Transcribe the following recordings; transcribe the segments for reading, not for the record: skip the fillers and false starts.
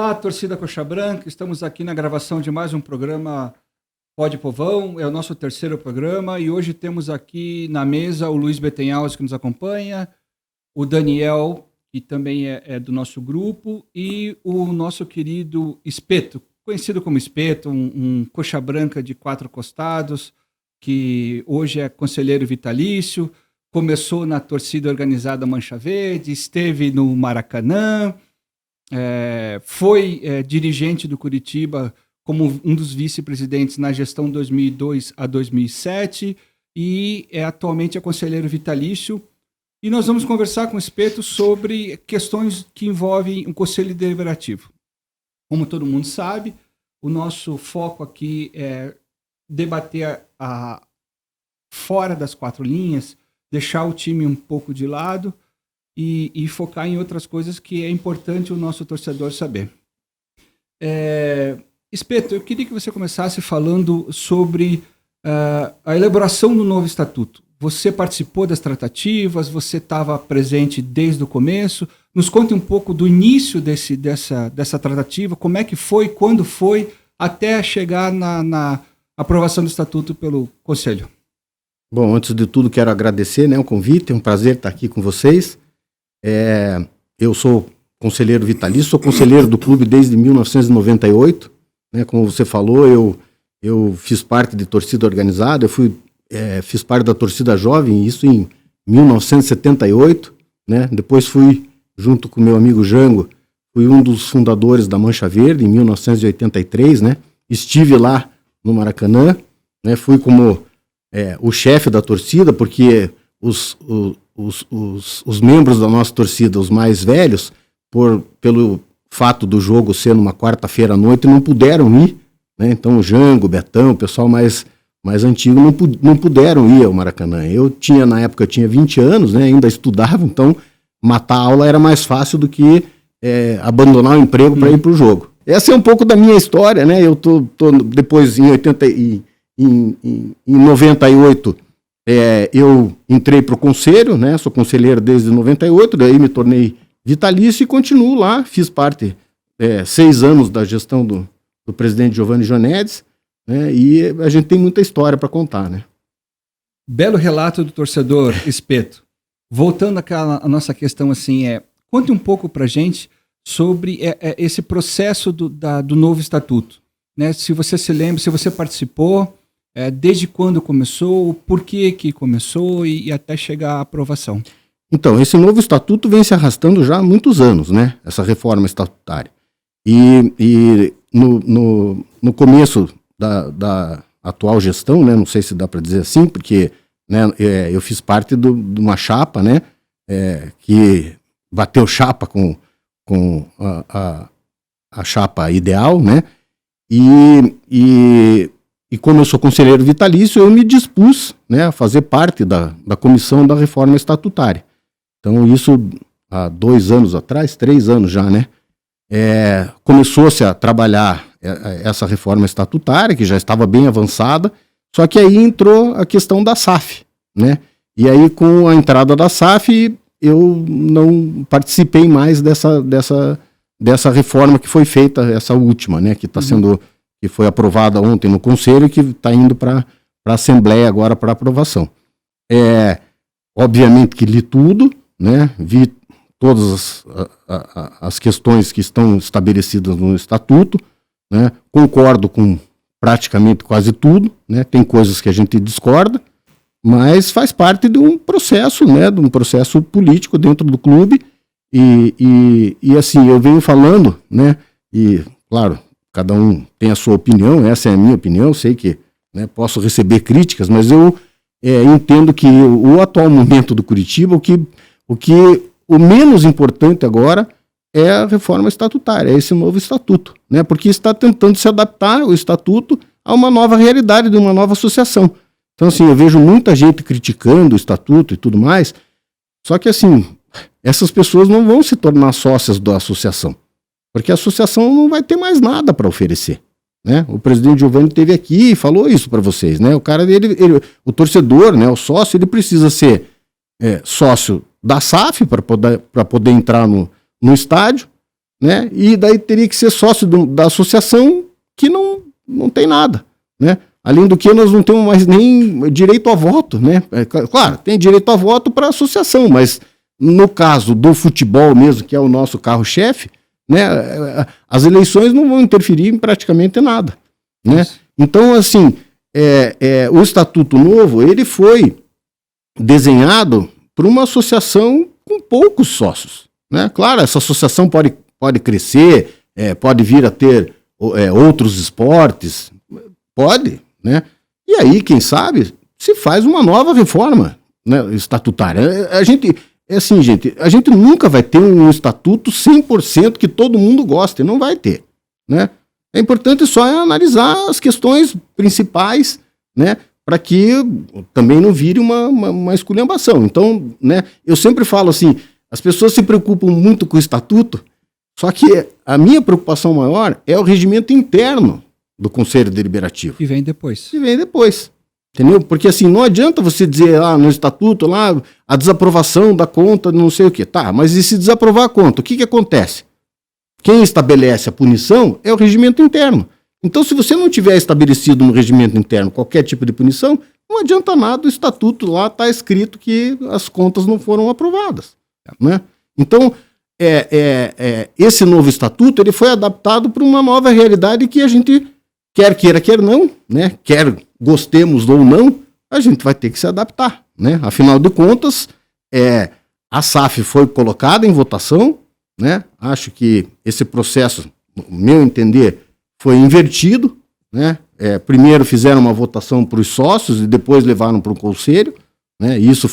Olá, torcida Coxa Branca, estamos aqui na gravação de mais um programa Pode Povão, é o nosso terceiro programa e hoje temos aqui na mesa o Luiz Bettenhausen que nos acompanha, o Daniel, que também é do nosso grupo, e o nosso querido Espeto, conhecido como Espeto, um Coxa Branca de 4 costados, que hoje é conselheiro vitalício, começou na torcida organizada Mancha Verde, esteve no Maracanã, foi dirigente do Curitiba como um dos vice-presidentes na gestão 2002 a 2007 e atualmente é conselheiro vitalício. E nós vamos conversar com o Espeto sobre questões que envolvem o Conselho Deliberativo. Como todo mundo sabe, o nosso foco aqui é debater fora das 4 linhas, deixar o time um pouco de lado e focar em outras coisas que é importante o nosso torcedor saber. Espeto, eu queria que você começasse falando sobre a elaboração do novo estatuto. Você participou das tratativas, você estava presente desde o começo. Nos conte um pouco do início dessa tratativa, como é que foi, quando foi, até chegar na aprovação do estatuto pelo Conselho. Bom, antes de tudo quero agradecer, o convite, é um prazer estar aqui com vocês. Eu sou conselheiro vitalício, sou conselheiro do clube desde 1998, como você falou, eu fiz parte de torcida organizada, fiz parte da torcida jovem, isso em 1978, depois fui, junto com meu amigo Jango, fui um dos fundadores da Mancha Verde em 1983, estive lá no Maracanã, fui como o chefe da torcida, porque os membros da nossa torcida, os mais velhos, pelo fato do jogo ser numa quarta-feira à noite, não puderam ir, então o Jango, o Betão, o pessoal mais antigo não puderam ir ao Maracanã. Na época eu tinha 20 anos, ainda estudava, então matar a aula era mais fácil do que abandonar o emprego para ir para o jogo. Essa é um pouco da minha história, eu tô depois em 98 eu entrei para o conselho, sou conselheiro desde 98, daí me tornei vitalício e continuo lá, fiz parte 6 anos da gestão do presidente Giovanni Jonedes, e a gente tem muita história para contar. Belo relato do torcedor, Espeto. Voltando à nossa questão, conte um pouco para a gente sobre esse processo do novo estatuto. Se você se lembra, se você participou, desde quando começou, por que começou e até chegar à aprovação. Então, esse novo estatuto vem se arrastando já há muitos anos, essa reforma estatutária. E no começo da atual gestão, não sei se dá para dizer assim, porque eu fiz parte de uma chapa, que bateu chapa com a chapa ideal, e como eu sou conselheiro vitalício, eu me dispus a fazer parte da comissão da reforma estatutária. Então isso há 2 anos atrás, 3 anos já, começou-se a trabalhar essa reforma estatutária, que já estava bem avançada, só que aí entrou a questão da SAF, E aí com a entrada da SAF, eu não participei mais dessa reforma que foi feita, essa última, que está sendo, que foi aprovada ontem no Conselho e que está indo para a Assembleia agora para aprovação. Obviamente que li tudo, vi todas as questões que estão estabelecidas no Estatuto, concordo com praticamente quase tudo, tem coisas que a gente discorda, mas faz parte de um processo, de um processo político dentro do clube, e assim, eu venho falando, e claro, cada um tem a sua opinião, essa é a minha opinião, sei que posso receber críticas, mas eu entendo que o atual momento do Curitiba, o menos importante agora é a reforma estatutária, é esse novo estatuto, porque está tentando se adaptar o estatuto a uma nova realidade de uma nova associação. Então, assim, eu vejo muita gente criticando o estatuto e tudo mais, só que, assim, essas pessoas não vão se tornar sócias da associação, porque a associação não vai ter mais nada para oferecer, O presidente Giovanni esteve aqui e falou isso para vocês, O cara, o torcedor, o sócio, ele precisa ser sócio da SAF para poder entrar no estádio, né? E daí teria que ser sócio da associação que não tem nada, né? Além do que nós não temos mais nem direito a voto, né? Claro, tem direito a voto para a associação, mas no caso do futebol mesmo, que é o nosso carro-chefe, né? As eleições não vão interferir em praticamente nada, né? Então, assim, o Estatuto Novo, ele foi desenhado por uma associação com poucos sócios, né? Claro, essa associação pode crescer, pode vir a ter outros esportes, pode, né? E aí, quem sabe, se faz uma nova reforma, né, estatutária. A gente nunca vai ter um estatuto 100% que todo mundo goste, não vai ter, né? É importante só analisar as questões principais, né, para que também não vire uma esculhambação. Então, né, eu sempre falo assim, as pessoas se preocupam muito com o estatuto, só que a minha preocupação maior é o regimento interno do Conselho Deliberativo. E vem depois. Entendeu? Porque assim, não adianta você dizer lá no estatuto, lá, a desaprovação da conta, não sei o quê. Tá, mas e se desaprovar a conta, o que acontece? Quem estabelece a punição é o regimento interno. Então, se você não tiver estabelecido no regimento interno qualquer tipo de punição, não adianta nada, o estatuto lá está escrito que as contas não foram aprovadas, né? Então, esse novo estatuto ele foi adaptado para uma nova realidade que a gente quer queira, quer não, né? Quer gostemos ou não, a gente vai ter que se adaptar, né? Afinal de contas, a SAF foi colocada em votação, né? Acho que esse processo, no meu entender, foi invertido, né? Primeiro fizeram uma votação para os sócios e depois levaram para o conselho, né? E isso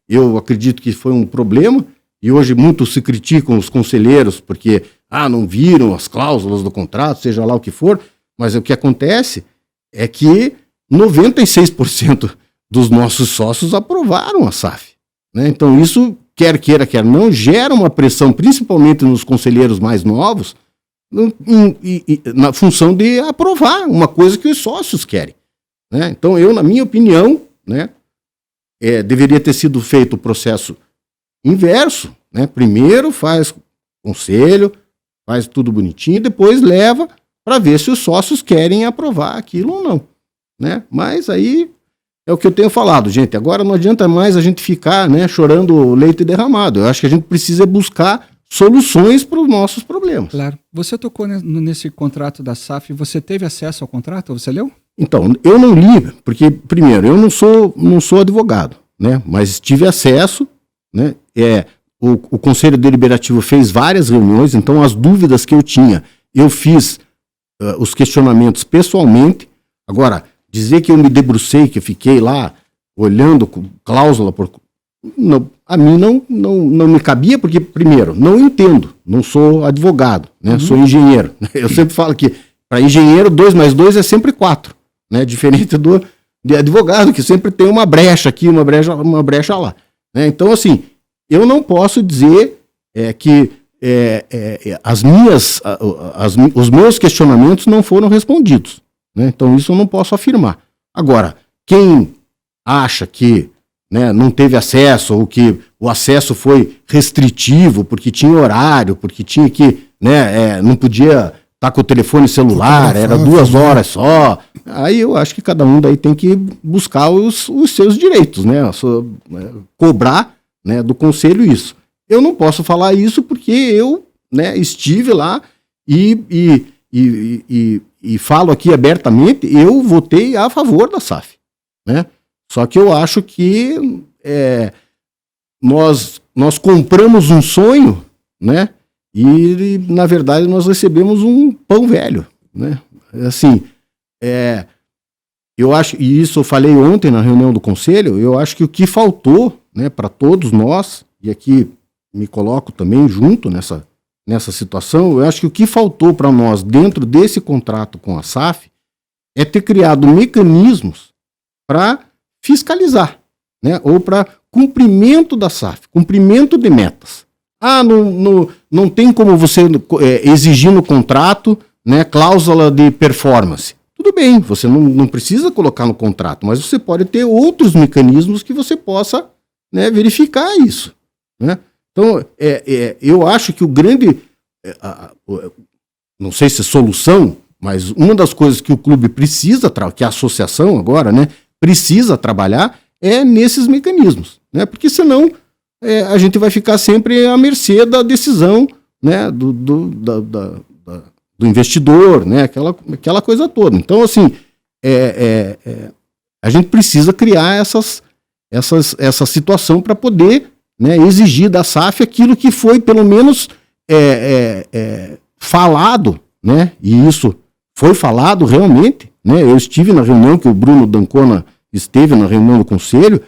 eu acredito que foi um problema, e hoje muito se criticam os conselheiros porque não viram as cláusulas do contrato, seja lá o que for, mas o que acontece é que 96% dos nossos sócios aprovaram a SAF, né? Então isso, quer queira, quer não, gera uma pressão, principalmente nos conselheiros mais novos, na função de aprovar uma coisa que os sócios querem, né? Então na minha opinião, né, deveria ter sido feito o processo inverso, né? Primeiro faz conselho, faz tudo bonitinho, depois leva para ver se os sócios querem aprovar aquilo ou não, né? Mas aí é o que eu tenho falado, gente. Agora não adianta mais a gente ficar, né, chorando leite derramado. Eu acho que a gente precisa buscar soluções para os nossos problemas. Claro. Você tocou nesse contrato da SAF, você teve acesso ao contrato? Você leu? Então, eu não li, porque, primeiro, eu não sou advogado, né? Mas tive acesso, né? O Conselho Deliberativo fez várias reuniões, então as dúvidas que eu tinha, eu fiz os questionamentos pessoalmente. Agora, dizer que eu me debrucei, que eu fiquei lá olhando cláusula por... Não, a mim não me cabia, porque, primeiro, não entendo, não sou advogado, né? Sou engenheiro. Eu sempre falo que para engenheiro 2 mais 2 é sempre 4, né? Diferente de advogado, que sempre tem uma brecha aqui, uma brecha lá, né? Então, assim, eu não posso dizer que os meus questionamentos não foram respondidos, né? Então isso eu não posso afirmar. Agora, quem acha que, né, não teve acesso, ou que o acesso foi restritivo porque tinha horário, porque tinha que, né, não podia estar com o telefone celular, era 2 horas só, aí eu acho que cada um daí tem que buscar os seus direitos, né? Cobrar, né, do conselho isso. Eu não posso falar isso porque eu, né, estive lá e falo aqui abertamente, eu votei a favor da SAF, né? Só que eu acho que nós compramos um sonho, né? E na verdade nós recebemos um pão velho, né? Assim, eu acho, e isso eu falei ontem na reunião do conselho, eu acho que o que faltou, né, para todos nós, e aqui me coloco também junto nessa situação, eu acho que o que faltou para nós dentro desse contrato com a SAF é ter criado mecanismos para fiscalizar, né, ou para cumprimento da SAF, cumprimento de metas. Não tem como você exigir no contrato, né, cláusula de performance. Tudo bem, você não precisa colocar no contrato, mas você pode ter outros mecanismos que você possa, né, verificar isso, né? Então, eu acho que o grande não sei se é solução, mas uma das coisas que o clube precisa, que a associação agora, né, precisa trabalhar é nesses mecanismos, né, porque senão a gente vai ficar sempre à mercê da decisão, né, do investidor, né, aquela coisa toda. Então, assim, a gente precisa criar essa situação para poder, né, exigir da SAF aquilo que foi, pelo menos, falado, né, e isso foi falado realmente, né, eu estive na reunião que o Bruno D'Ancona esteve na reunião do conselho,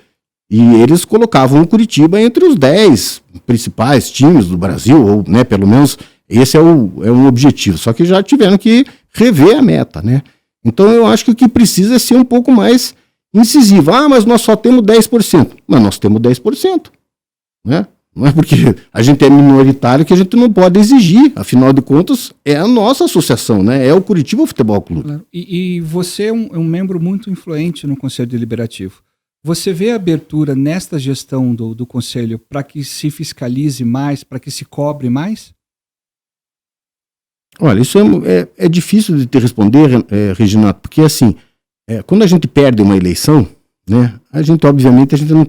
e eles colocavam o Curitiba entre os 10 principais times do Brasil, ou, né, pelo menos esse é um objetivo, só que já tiveram que rever a meta, né. Então eu acho que o que precisa é ser um pouco mais incisivo. Mas nós só temos 10%. Mas nós temos 10%, né? Não é porque a gente é minoritário que a gente não pode exigir. Afinal de contas, é a nossa associação, né? É o Curitiba Futebol Clube. Claro. E você é um membro muito influente no Conselho Deliberativo. Você vê a abertura nesta gestão do Conselho para que se fiscalize mais, para que se cobre mais? Olha, isso é difícil de te responder, Reginato, porque assim, quando a gente perde uma eleição, né, obviamente, a gente não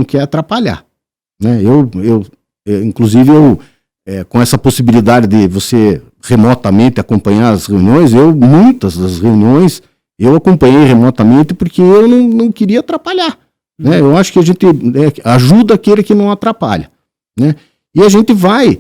quer atrapalhar, né? Inclusive, com essa possibilidade de você remotamente acompanhar as reuniões, muitas das reuniões, eu acompanhei remotamente porque eu não queria atrapalhar, né? Eu acho que a gente ajuda aquele que não atrapalha, né? E a gente vai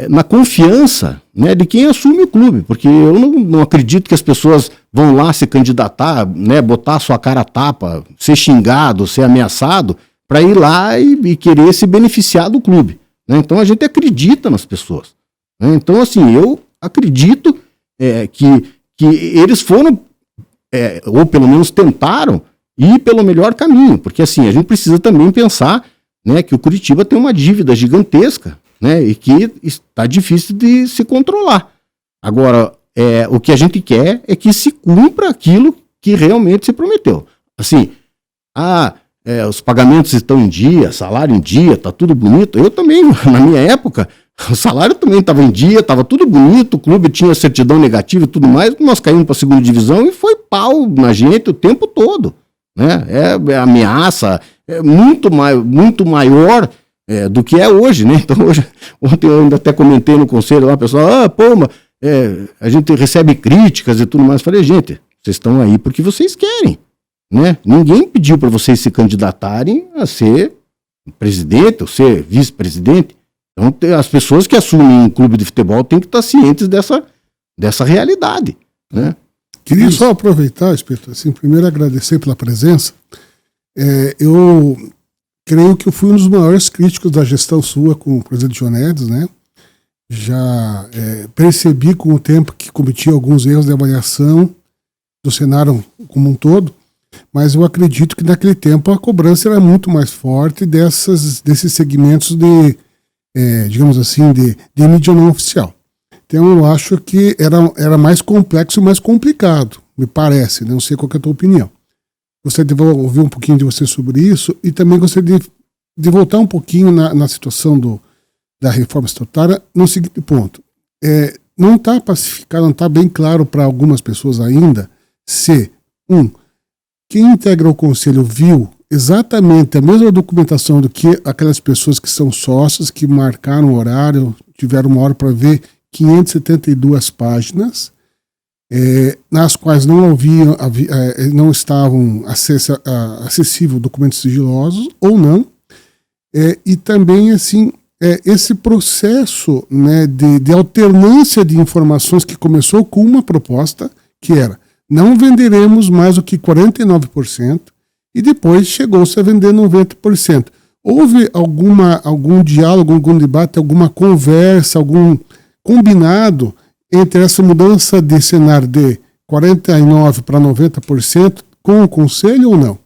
na confiança, né, de quem assume o clube, porque eu não acredito que as pessoas vão lá se candidatar, né, botar sua cara a tapa, ser xingado, ser ameaçado, para ir lá e querer se beneficiar do clube, né? Então a gente acredita nas pessoas, né? Então, assim, eu acredito que eles foram, ou pelo menos tentaram, ir pelo melhor caminho, porque assim, a gente precisa também pensar, né, que o Curitiba tem uma dívida gigantesca, né, e que está difícil de se controlar. Agora, o que a gente quer é que se cumpra aquilo que realmente se prometeu. Assim, os pagamentos estão em dia, salário em dia, tá tudo bonito. Eu também, na minha época, o salário também estava em dia, estava tudo bonito, o clube tinha certidão negativa e tudo mais, nós caímos para a segunda divisão e foi pau na gente o tempo todo, né? Ameaça, muito maior do que é hoje, né? Então, ontem eu ainda até comentei no conselho lá, o pessoal, a gente recebe críticas e tudo mais. Falei, gente, vocês estão aí porque vocês querem, né? Ninguém pediu para vocês se candidatarem a ser presidente ou ser vice-presidente. Então, as pessoas que assumem um clube de futebol têm que estar cientes dessa realidade, né? Queria só aproveitar, Espírito, assim, primeiro agradecer pela presença. Eu creio que eu fui um dos maiores críticos da gestão sua com o presidente Jonedes, né? Já percebi com o tempo que cometi alguns erros de avaliação do cenário como um todo, mas eu acredito que naquele tempo a cobrança era muito mais forte desses segmentos digamos assim, de mídia não oficial. Então eu acho que era mais complexo e mais complicado, me parece, não sei qual que é a tua opinião. Gostaria de ouvir um pouquinho de você sobre isso e também gostaria de voltar um pouquinho na situação da reforma estatutária no seguinte ponto. Não está pacificado, não está bem claro para algumas pessoas ainda se, quem integra o conselho viu exatamente a mesma documentação do que aquelas pessoas que são sócios, que marcaram o horário, tiveram uma hora para ver 572 páginas, nas quais não estavam acessíveis documentos sigilosos ou não, e também assim esse processo, né, de alternância de informações que começou com uma proposta que era não venderemos mais do que 49% e depois chegou-se a vender 90%. Houve algum diálogo, algum debate, alguma conversa, algum combinado entre essa mudança de cenário de 49% para 90% com o conselho ou não?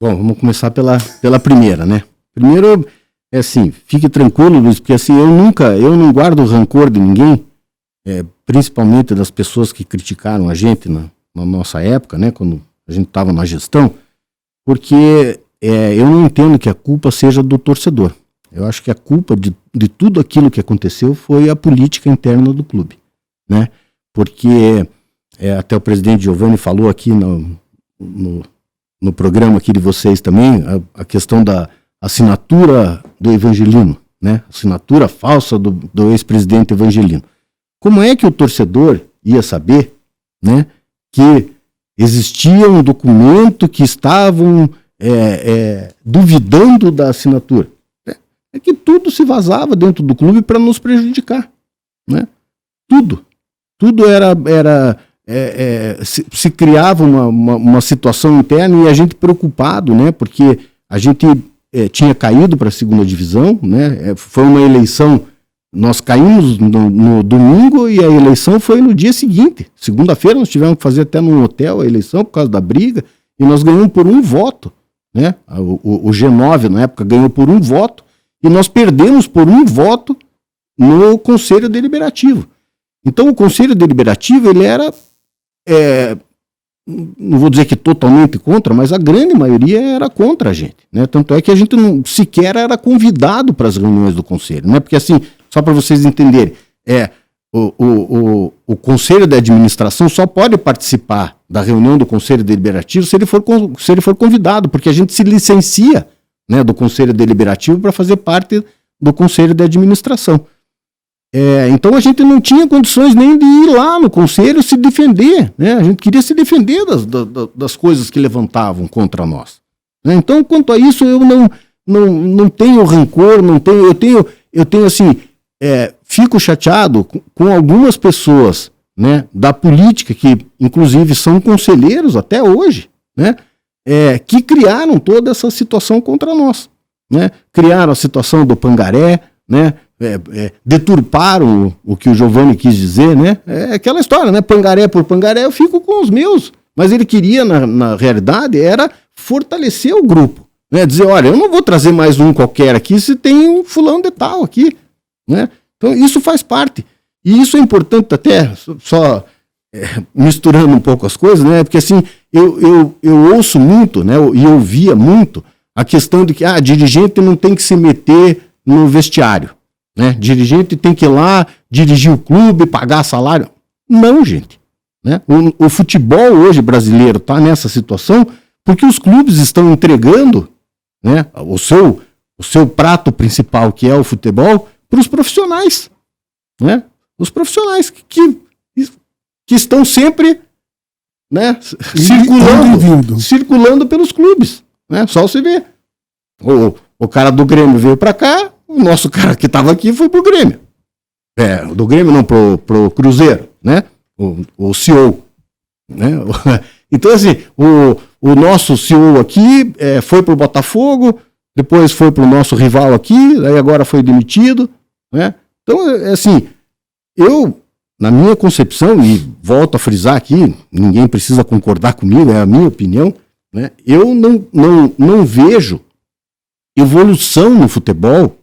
Bom, vamos começar pela primeira, né? Primeiro, assim, fique tranquilo, Luiz, porque assim, eu não guardo rancor de ninguém, principalmente das pessoas que criticaram a gente na nossa época, né, quando a gente estava na gestão, porque eu não entendo que a culpa seja do torcedor. Eu acho que a culpa de tudo aquilo que aconteceu foi a política interna do clube, né? Porque até o presidente Giovanni falou aqui no programa aqui de vocês também, a questão da assinatura do Evangelino, né? Assinatura falsa do ex-presidente Evangelino. Como é que o torcedor ia saber, né, que existia um documento que estavam duvidando da assinatura? É que tudo se vazava dentro do clube para nos prejudicar, né? Tudo era se criava uma situação interna e a gente preocupado, né? Porque a gente tinha caído para a segunda divisão, né? Foi uma eleição, nós caímos no domingo e a eleição foi no dia seguinte. Segunda-feira nós tivemos que fazer até num hotel a eleição por causa da briga e nós ganhamos por 1 voto, né? O G9 na época ganhou por 1 voto e nós perdemos por 1 voto no Conselho Deliberativo. Então o Conselho Deliberativo ele era, não vou dizer que totalmente contra, mas a grande maioria era contra a gente, né? Tanto é que a gente não sequer era convidado para as reuniões do Conselho, né? Porque assim, só para vocês entenderem, o Conselho de Administração só pode participar da reunião do Conselho Deliberativo se ele for convidado, porque a gente se licencia, né, do Conselho Deliberativo para fazer parte do Conselho de Administração. Então a gente não tinha condições nem de ir lá no Conselho se defender, né? A gente queria se defender das coisas que levantavam contra nós, né? Então, quanto a isso, eu não tenho rancor, eu tenho assim, fico chateado com algumas pessoas, né, da política, que inclusive são conselheiros até hoje, né, que criaram toda essa situação contra nós, né? Criaram a situação do Pangaré, né? Deturparam o que o Giovanni quis dizer, né? É aquela história, né? Pangaré por Pangaré, eu fico com os meus. Mas ele queria, na realidade, era fortalecer o grupo, né? Dizer, olha, eu não vou trazer mais um qualquer aqui se tem um fulano de tal aqui, né? Então isso faz parte. E isso é importante até, só misturando um pouco as coisas, né? Porque assim, eu ouço muito, né? E ouvia muito a questão de que dirigente não tem que se meter no vestiário, né? Dirigente tem que ir lá, dirigir o clube, pagar salário. Não, gente, né? O futebol hoje brasileiro está nessa situação porque os clubes estão entregando, né, o seu prato principal, que é o futebol, para os profissionais, né? Os profissionais que estão sempre, né, circulando pelos clubes, né? Só você ver. O cara do Grêmio veio para cá, o nosso cara que estava aqui foi pro Grêmio. Do Grêmio não, pro Cruzeiro, né? O CEO, né? Então, assim, o nosso CEO aqui foi pro Botafogo, depois foi pro nosso rival aqui, aí agora foi demitido, né? Então, assim, eu, na minha concepção, e volto a frisar aqui, ninguém precisa concordar comigo, é a minha opinião, né? Eu não vejo evolução no futebol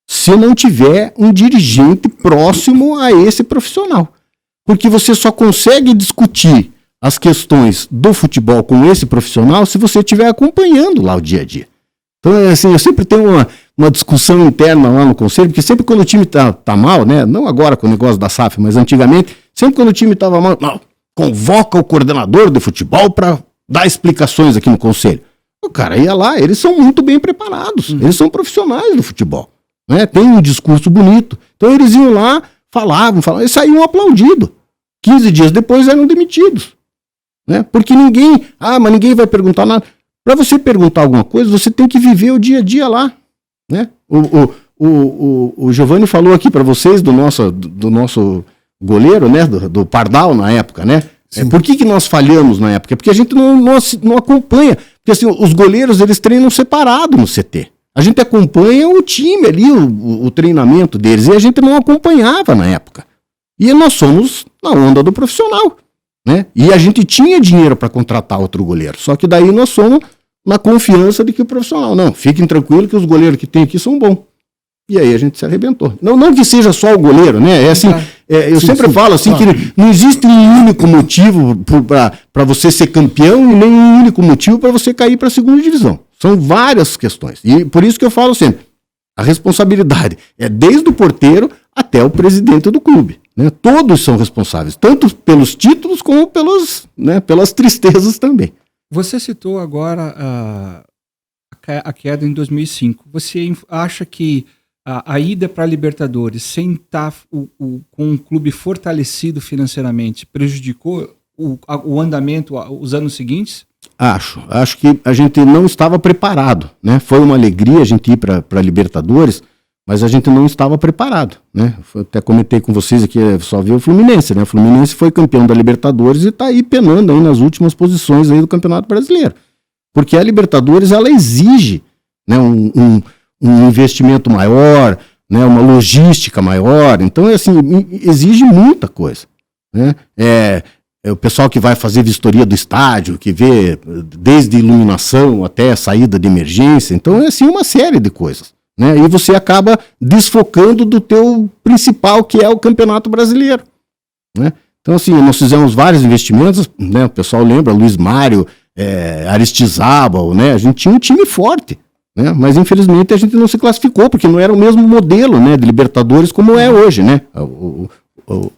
se não tiver um dirigente próximo a esse profissional. Porque você só consegue discutir as questões do futebol com esse profissional se você estiver acompanhando lá o dia a dia. Então, assim, eu sempre tenho uma discussão interna lá no conselho, porque sempre quando o time tá mal, né, não agora com o negócio da SAF, mas antigamente, sempre quando o time estava mal, convoca o coordenador de futebol para dar explicações aqui no conselho. O cara ia lá, eles são muito bem preparados, eles são profissionais do futebol, né? Tem um discurso bonito. Então eles iam lá, falavam, e saíam aplaudidos. 15 dias depois eram demitidos, né? Porque mas ninguém vai perguntar nada. Para você perguntar alguma coisa, você tem que viver o dia a dia lá, né? O Giovanni falou aqui para vocês do nosso goleiro, né? Do Pardal na época, né? Por que nós falhamos na época? Porque a gente não acompanha. Porque assim, os goleiros, eles treinam separado no CT. A gente acompanha o time ali, o treinamento deles, e a gente não acompanhava na época. E nós somos na onda do profissional, né? E a gente tinha dinheiro para contratar outro goleiro. Só que daí nós somos na confiança de que o profissional, não, fiquem tranquilos que os goleiros que tem aqui são bons. E aí a gente se arrebentou. Não que seja só o goleiro, né? Eu sempre falo assim, que não existe um único motivo para você ser campeão e nem um único motivo para você cair para a segunda divisão. São várias questões. E por isso que eu falo sempre, A responsabilidade é desde o porteiro até o presidente do clube, né? Todos são responsáveis, tanto pelos títulos como pelas tristezas também. Você citou agora a queda em 2005. Você acha que a ida para a Libertadores, sem estar com um clube fortalecido financeiramente, prejudicou o andamento, os anos seguintes? Acho que a gente não estava preparado, né? Foi uma alegria a gente ir para a Libertadores, mas a gente não estava preparado, né? Eu até comentei com vocês aqui, só ver o Fluminense, né? O Fluminense foi campeão da Libertadores e está aí penando aí nas últimas posições aí do Campeonato Brasileiro. Porque a Libertadores, ela exige, né, um investimento maior, né, uma logística maior, então assim, exige muita coisa, né? O pessoal que vai fazer vistoria do estádio, que vê desde iluminação até saída de emergência, então é assim uma série de coisas, né? E você acaba desfocando do teu principal, que é o Campeonato Brasileiro, né? Então assim, nós fizemos vários investimentos, né? O pessoal lembra, Luiz Mário, Aristizábal, né? A gente tinha um time forte, né? Mas infelizmente a gente não se classificou, porque não era o mesmo modelo, né, de Libertadores como é hoje, né?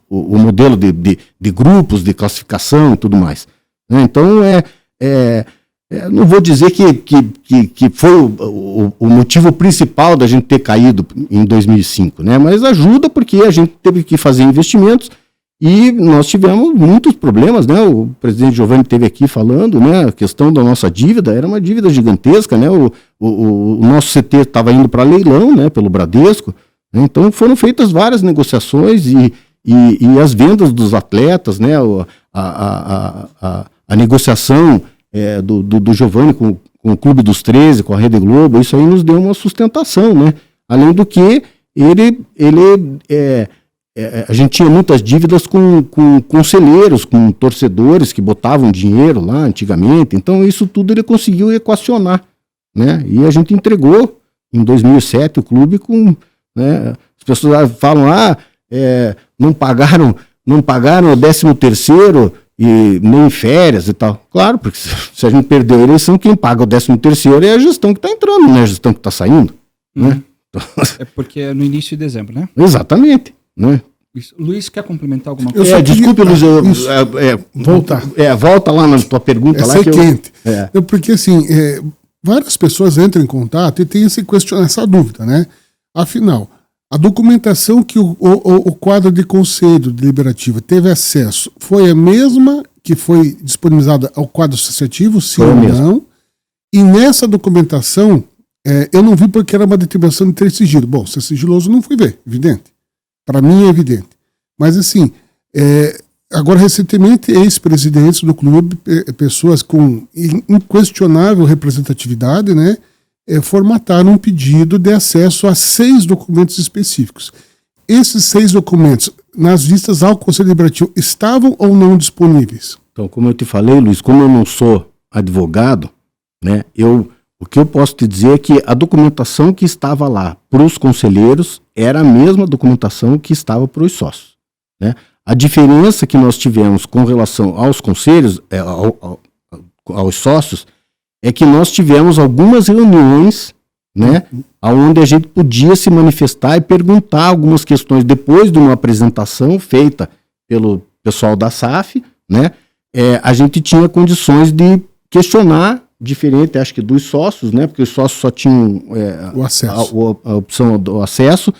O modelo de grupos, de classificação e tudo mais, né? Então, não vou dizer que foi o motivo principal da gente ter caído em 2005, né? Mas ajuda porque a gente teve que fazer investimentos e nós tivemos muitos problemas, né? O presidente Giovanni esteve aqui falando, né? A questão da nossa dívida era uma dívida gigantesca, né? O nosso CT estava indo para leilão, né? Pelo Bradesco, né? Então foram feitas várias negociações e as vendas dos atletas, né? A negociação do Giovanni com o Clube dos 13, com a Rede Globo, isso aí nos deu uma sustentação, né? Além do que a gente tinha muitas dívidas com conselheiros, com torcedores que botavam dinheiro lá antigamente, então isso tudo ele conseguiu equacionar, né? E a gente entregou em 2007 o clube com, né? As pessoas falam, não pagaram o 13º e nem férias e tal. Claro, porque se a gente perdeu a eleição, quem paga o 13º é a gestão que está entrando, não é a gestão que está saindo, né? É porque é no início de dezembro, né? Exatamente, né? Luiz, quer complementar alguma coisa? Desculpe, Luiz, voltar. Volta lá na tua pergunta. Essa lá que quente. Porque assim, várias pessoas entram em contato e têm essa dúvida, né? Afinal, a documentação que o quadro de conselho deliberativo teve acesso foi a mesma que foi disponibilizada ao quadro associativo, sim ou não? E nessa documentação, eu não vi porque era uma determinação de ter sigilo. Bom, se é sigiloso, não fui ver, evidente. Para mim é evidente. Mas assim, agora recentemente, ex-presidentes do clube, pessoas com inquestionável representatividade, né? Formataram um pedido de acesso a 6 documentos específicos. Esses 6 documentos, nas vistas ao Conselho Deliberativo, estavam ou não disponíveis? Então, como eu te falei, Luiz, como eu não sou advogado, né, o que eu posso te dizer é que a documentação que estava lá para os conselheiros era a mesma documentação que estava para os sócios, né? A diferença que nós tivemos com relação aos conselhos, aos sócios, é que nós tivemos algumas reuniões, né, onde a gente podia se manifestar e perguntar algumas questões depois de uma apresentação feita pelo pessoal da SAF, né, a gente tinha condições de questionar diferente, acho que dos sócios, né, porque os sócios só tinham o acesso. A opção do acesso,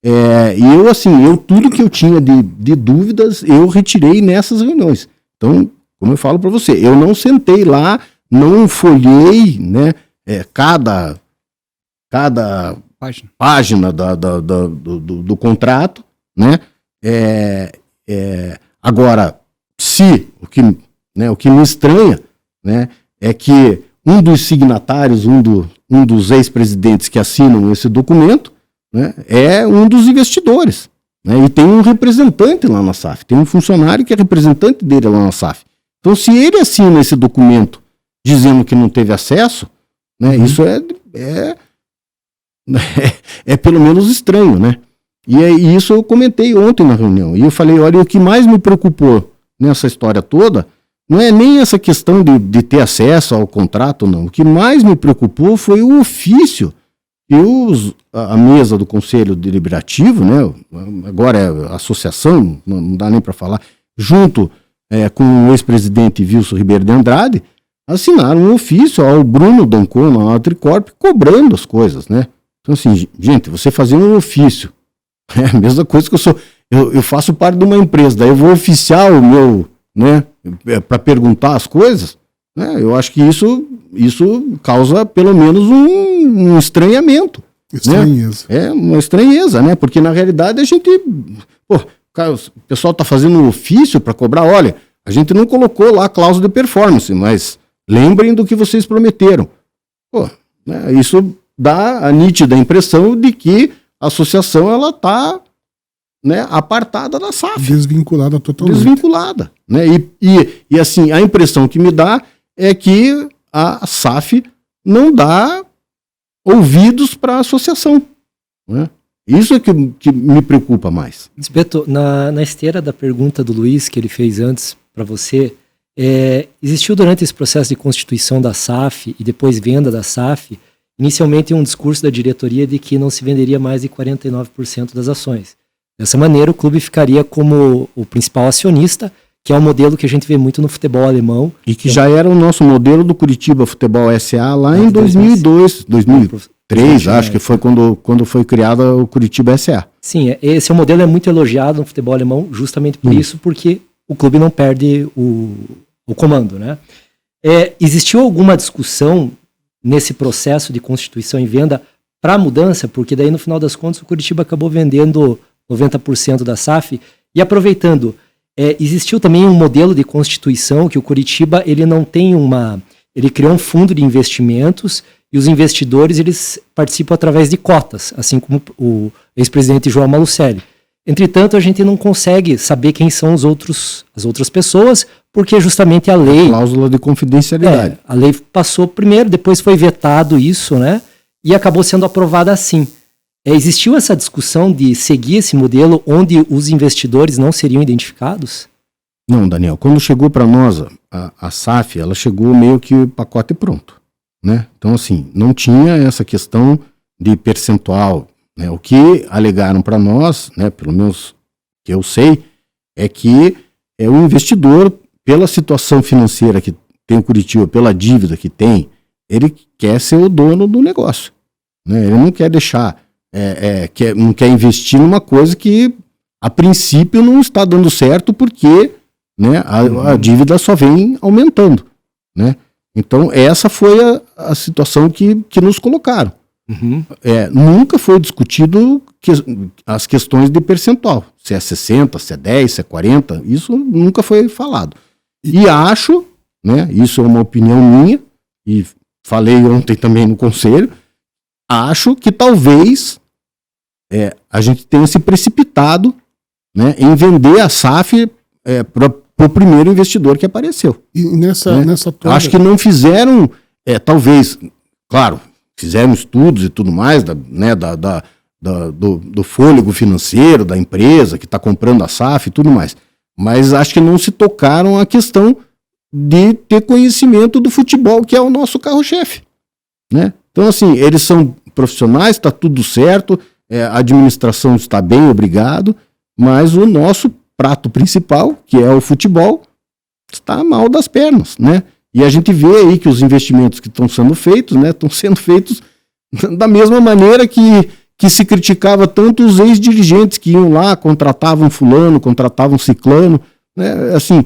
e eu tudo que eu tinha de dúvidas, eu retirei nessas reuniões. Então, como eu falo para você, eu não sentei lá, não folhei, né, cada página do contrato, né? Agora, o que me estranha, né, é que um dos signatários, um dos ex-presidentes que assinam esse documento, né, é um dos investidores, né, e tem um representante lá na SAF, tem um funcionário que é representante dele lá na SAF. Então, se ele assina esse documento dizendo que não teve acesso, né, isso é pelo menos estranho, né? E isso eu comentei ontem na reunião. E eu falei, olha, o que mais me preocupou nessa história toda não é nem essa questão de ter acesso ao contrato, não. O que mais me preocupou foi o ofício a mesa do Conselho Deliberativo, né, agora é a associação, não dá nem para falar, junto com o ex-presidente Wilson Ribeiro de Andrade, assinaram um ofício ao Bruno Dancona, ao Tricorp, cobrando as coisas, né? Então, assim, gente, você fazer um ofício, é a mesma coisa que eu faço parte de uma empresa, daí eu vou oficiar o meu, né, para perguntar as coisas, né? Eu acho que isso causa pelo menos um estranhamento. Estranheza. Né? É uma estranheza, né? Porque na realidade a gente, o pessoal está fazendo um ofício para cobrar, olha, a gente não colocou lá a cláusula de performance, mas lembrem do que vocês prometeram. Né? Isso dá a nítida impressão de que a associação ela está, né, apartada da SAF. Desvinculada totalmente. Desvinculada. Né? E assim, a impressão que me dá é que a SAF não dá ouvidos para a associação. Né? Isso é que me preocupa mais. Espeto, na esteira da pergunta do Luiz, que ele fez antes para você, existiu durante esse processo de constituição da SAF e depois venda da SAF, inicialmente um discurso da diretoria de que não se venderia mais de 49% das ações. Dessa maneira, o clube ficaria como o principal acionista, que é um modelo que a gente vê muito no futebol alemão. E que já era o nosso modelo do Curitiba Futebol S.A. lá em 2002, 2003, acho que foi quando foi criada o Curitiba S.A. Sim, esse modelo é muito elogiado no futebol alemão justamente por isso, porque o clube não perde o comando, né? Existiu alguma discussão nesse processo de constituição e venda para mudança? Porque daí, no final das contas, o Curitiba acabou vendendo 90% da SAF. E aproveitando, existiu também um modelo de constituição que o Curitiba ele não tem ele criou um fundo de investimentos e os investidores eles participam através de cotas, assim como o ex-presidente João Malucelli. Entretanto, a gente não consegue saber quem são as outras pessoas, porque justamente a lei... A cláusula de confidencialidade. A lei passou primeiro, depois foi vetado isso, né? E acabou sendo aprovada assim. Existiu essa discussão de seguir esse modelo onde os investidores não seriam identificados? Não, Daniel. Quando chegou para nós a SAF, ela chegou meio que o pacote pronto. Né? Então, assim, não tinha essa questão de percentual. Né? O que alegaram para nós, né, pelo menos que eu sei, é que o investidor, pela situação financeira que tem o Curitiba, pela dívida que tem, ele quer ser o dono do negócio. Né? Ele não quer deixar, não quer investir numa coisa que, a princípio, não está dando certo porque, né, a dívida só vem aumentando. Né? Então, essa foi a situação que nos colocaram. Uhum. Nunca foi discutido as questões de percentual. Se é 60, se é 10, se é 40, isso nunca foi falado. E acho, né, isso é uma opinião minha, e falei ontem também no conselho, acho que talvez a gente tenha se precipitado, né, em vender a SAF para o primeiro investidor que apareceu. E nessa toda... Acho que não fizeram, talvez, claro, fizeram estudos e tudo mais, né, do fôlego financeiro da empresa que está comprando a SAF e tudo mais. Mas acho que não se tocaram a questão de ter conhecimento do futebol, que é o nosso carro-chefe. Né? Então, assim, eles são profissionais, está tudo certo, a administração está bem, obrigado, mas o nosso prato principal, que é o futebol, está mal das pernas, né? E a gente vê aí que os investimentos que estão sendo feitos, né, estão sendo feitos da mesma maneira que se criticava tanto os ex-dirigentes que iam lá, contratavam fulano, contratavam ciclano, né? Assim,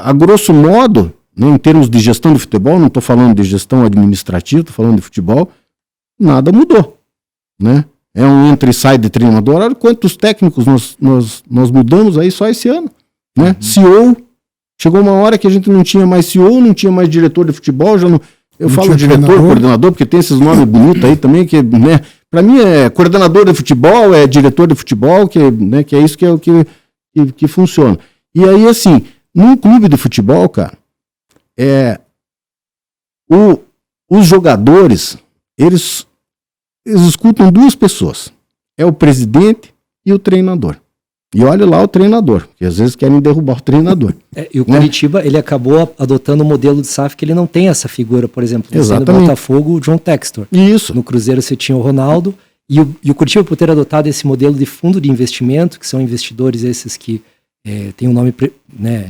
a grosso modo, né, em termos de gestão de futebol, não estou falando de gestão administrativa, estou falando de futebol, nada mudou, né? É um entra e sai de treinador. Olha quantos técnicos nós mudamos aí só esse ano, né? CEO, chegou uma hora que a gente não tinha mais CEO, não tinha mais diretor de futebol, já não... Eu falo diretor, coordenador, porque tem esses nomes bonitos aí também, que, né, para mim é coordenador de futebol, é diretor de futebol, que é isso que é o que funciona. E aí, assim, num clube de futebol, cara, os jogadores, eles escutam duas pessoas, é o presidente e o treinador. E olha lá o treinador, porque às vezes querem derrubar o treinador. E o Curitiba, ele acabou adotando um modelo de SAF que ele não tem essa figura, por exemplo, no Botafogo, o John Textor. Isso. No Cruzeiro você tinha o Ronaldo, e o Curitiba, por ter adotado esse modelo de fundo de investimento, que são investidores esses que têm um nome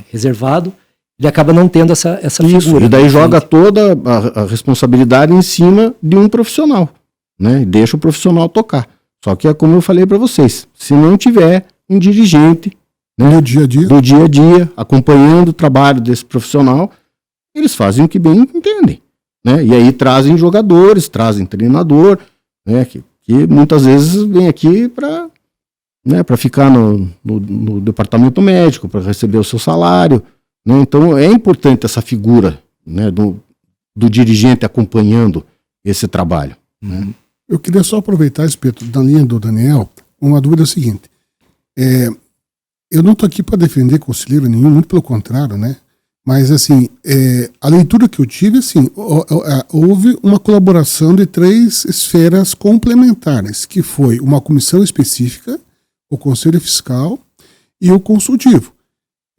reservado, ele acaba não tendo essa figura. E daí joga toda a responsabilidade em cima de um profissional, né? E deixa o profissional tocar. Só que é como eu falei para vocês, se não tiver um dirigente, né, do dia a dia, acompanhando o trabalho desse profissional, eles fazem o que bem entendem, né? E aí trazem jogadores, trazem treinador, né, que muitas vezes vem aqui para ficar no departamento médico, para receber o seu salário, né? Então é importante essa figura, né, do dirigente acompanhando esse trabalho. Né? Eu queria só aproveitar, Espeto, da linha do Daniel, uma dúvida seguinte. Eu não estou aqui para defender conselheiro nenhum, muito pelo contrário, né? Mas, assim, a leitura que eu tive, assim, houve uma colaboração de 3 esferas complementares, que foi uma comissão específica, o Conselho Fiscal e o Consultivo.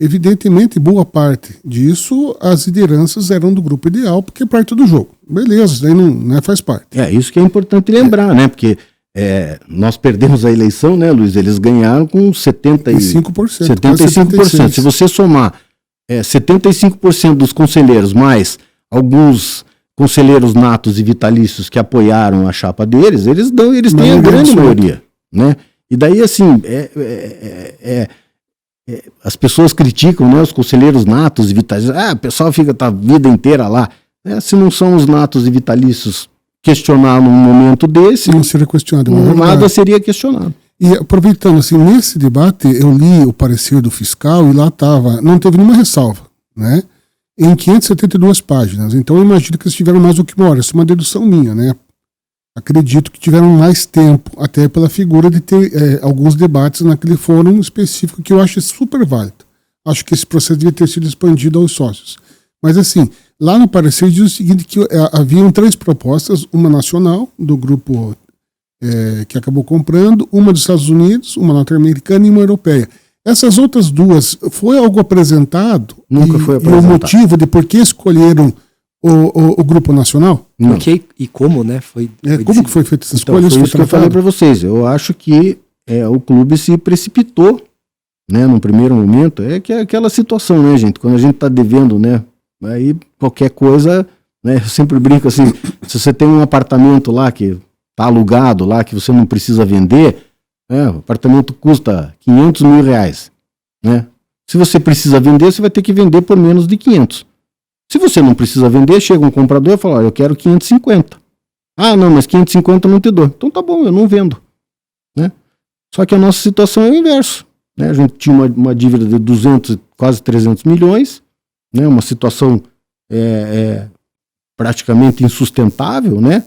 Evidentemente, boa parte disso, as lideranças eram do grupo ideal, porque é parte do jogo. Beleza, isso daí não faz parte. Isso que é importante lembrar, né? Porque nós perdemos a eleição, né, Luiz? Eles ganharam com 75%. Se você somar 75% dos conselheiros, mais alguns conselheiros natos e vitalícios que apoiaram a chapa deles, eles têm a grande maioria, né? E daí, assim, as pessoas criticam, né, os conselheiros natos e vitalícios. O pessoal fica a vida inteira lá. Se não são os natos e vitalícios questionar num momento desse, não seria questionado, nada seria questionado. E aproveitando, assim, nesse debate, eu li o parecer do fiscal e lá estava, não teve nenhuma ressalva, né? Em 572 páginas. Então eu imagino que eles tiveram mais do que uma hora. Isso é uma dedução minha, né? Acredito que tiveram mais tempo, até pela figura de ter alguns debates naquele fórum específico, que eu acho super válido. Acho que esse processo devia ter sido expandido aos sócios. Mas, assim, lá no parecer diz o seguinte, que haviam 3 propostas, uma nacional, do grupo que acabou comprando, uma dos Estados Unidos, uma norte-americana e uma europeia. Essas outras 2, foi algo apresentado? Nunca foi apresentado. E o motivo de por que escolheram o grupo nacional? Por que e como, né? Como que foi feita essa escolha? Foi isso que eu falei para vocês. Eu acho que o clube se precipitou, né, num primeiro momento. Que é aquela situação, né, gente? Quando a gente está devendo, né? Aí qualquer coisa, né? Eu sempre brinco assim, se você tem um apartamento lá que tá alugado lá, que você não precisa vender, o apartamento custa R$500 mil, né? Se você precisa vender, você vai ter que vender por menos de 500. Se você não precisa vender, chega um comprador e fala, eu quero 550. Não, mas 550 eu não te dou. Então tá bom, eu não vendo, né? Só que a nossa situação é o inverso, né? A gente tinha uma dívida de 200, quase 300 milhões, né? Uma situação praticamente insustentável, né?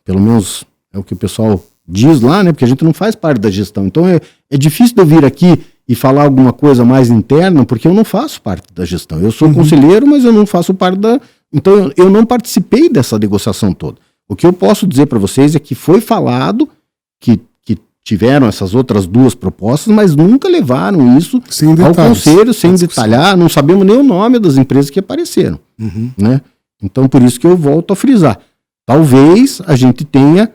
Pelo menos é o que o pessoal diz lá, né? Porque a gente não faz parte da gestão. Então é difícil de eu vir aqui e falar alguma coisa mais interna, porque eu não faço parte da gestão. Eu sou conselheiro, mas eu não faço parte da... Então eu não participei dessa negociação toda. O que eu posso dizer para vocês é que foi falado que tiveram essas outras 2 propostas, mas nunca levaram isso ao conselho, sem detalhar. Não sabemos nem o nome das empresas que apareceram, né? Então por isso que eu volto a frisar. Talvez a gente tenha,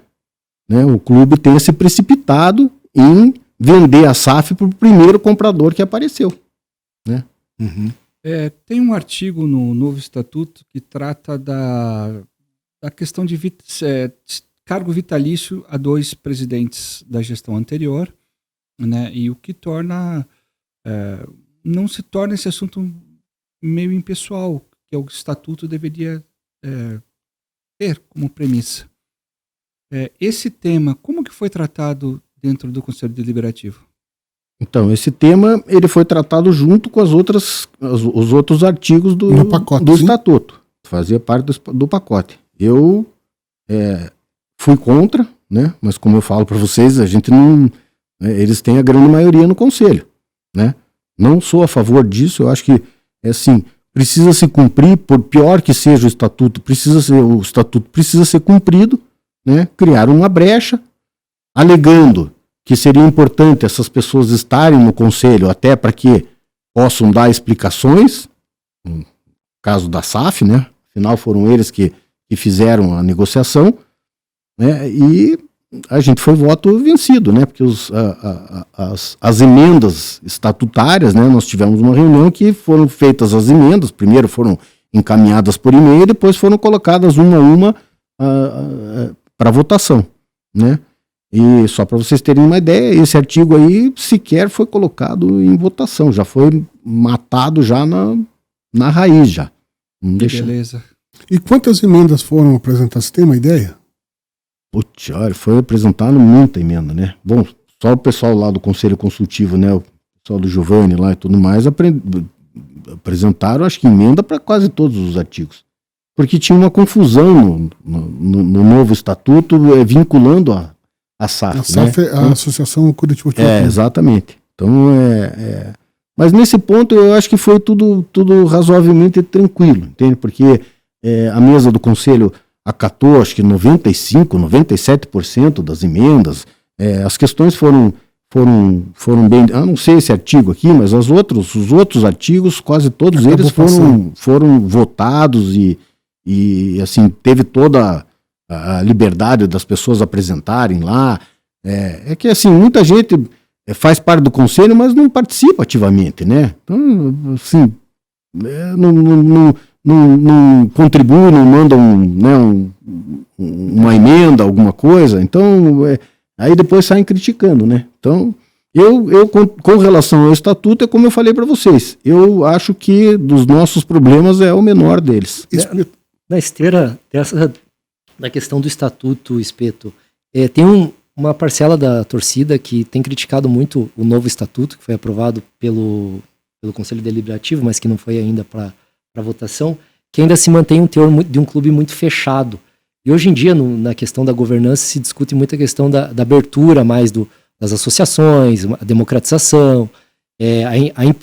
né, o clube tenha se precipitado em vender a SAF para o primeiro comprador que apareceu, né? Tem um artigo no novo estatuto que trata da questão de cargo vitalício a 2 presidentes da gestão anterior, né? E o que torna não se torna esse assunto meio impessoal, que o estatuto deveria ter como premissa. Esse tema, como que foi tratado dentro do Conselho Deliberativo? Então, esse tema ele foi tratado junto com os outros artigos do estatuto. Fazia parte do pacote. Eu fui contra, né? Mas como eu falo para vocês, a gente não... eles têm a grande maioria no Conselho, né? Não sou a favor disso. Eu acho que, assim, precisa se cumprir, por pior que seja o estatuto precisa ser cumprido, né? Criaram uma brecha, alegando que seria importante essas pessoas estarem no conselho até para que possam dar explicações, no caso da SAF, né? Afinal foram eles que fizeram a negociação, né? E a gente foi voto vencido, né? Porque as emendas estatutárias, né? Nós tivemos uma reunião que foram feitas as emendas, primeiro foram encaminhadas por e-mail, depois foram colocadas uma a uma para votação, né? E só para vocês terem uma ideia, esse artigo aí sequer foi colocado em votação, já foi matado já na raiz já. Beleza. E quantas emendas foram apresentadas? Você tem uma ideia? Putz, olha, foi apresentado muita emenda, né? Bom, só o pessoal lá do Conselho Consultivo, né? O pessoal do Giovanni lá e tudo mais apresentaram, acho que emenda para quase todos os artigos. Porque tinha uma confusão no novo estatuto vinculando a SAF. A SAF né? é a Associação Curitiba Futebol Clube. Exatamente. Então, mas nesse ponto eu acho que foi tudo razoavelmente tranquilo, entende? Porque a mesa do Conselho acatou, acho que 95%, 97% das emendas. As questões foram bem... não sei esse artigo aqui, mas os outros artigos, quase todos eles foram votados e assim, teve toda a liberdade das pessoas apresentarem lá. É que assim, muita gente faz parte do conselho, mas não participa ativamente, né? Então, assim, não contribui, não manda uma emenda, alguma coisa. Então, aí depois saem criticando, né? Então, eu com relação ao estatuto, é como eu falei para vocês, eu acho que dos nossos problemas é o menor deles. Na esteira da questão do estatuto, Espeto, tem uma parcela da torcida que tem criticado muito o novo estatuto, que foi aprovado pelo Conselho Deliberativo, mas que não foi ainda para votação, que ainda se mantém um teor de um clube muito fechado. E hoje em dia, na questão da governança, se discute muito a questão da abertura mais das associações, a democratização,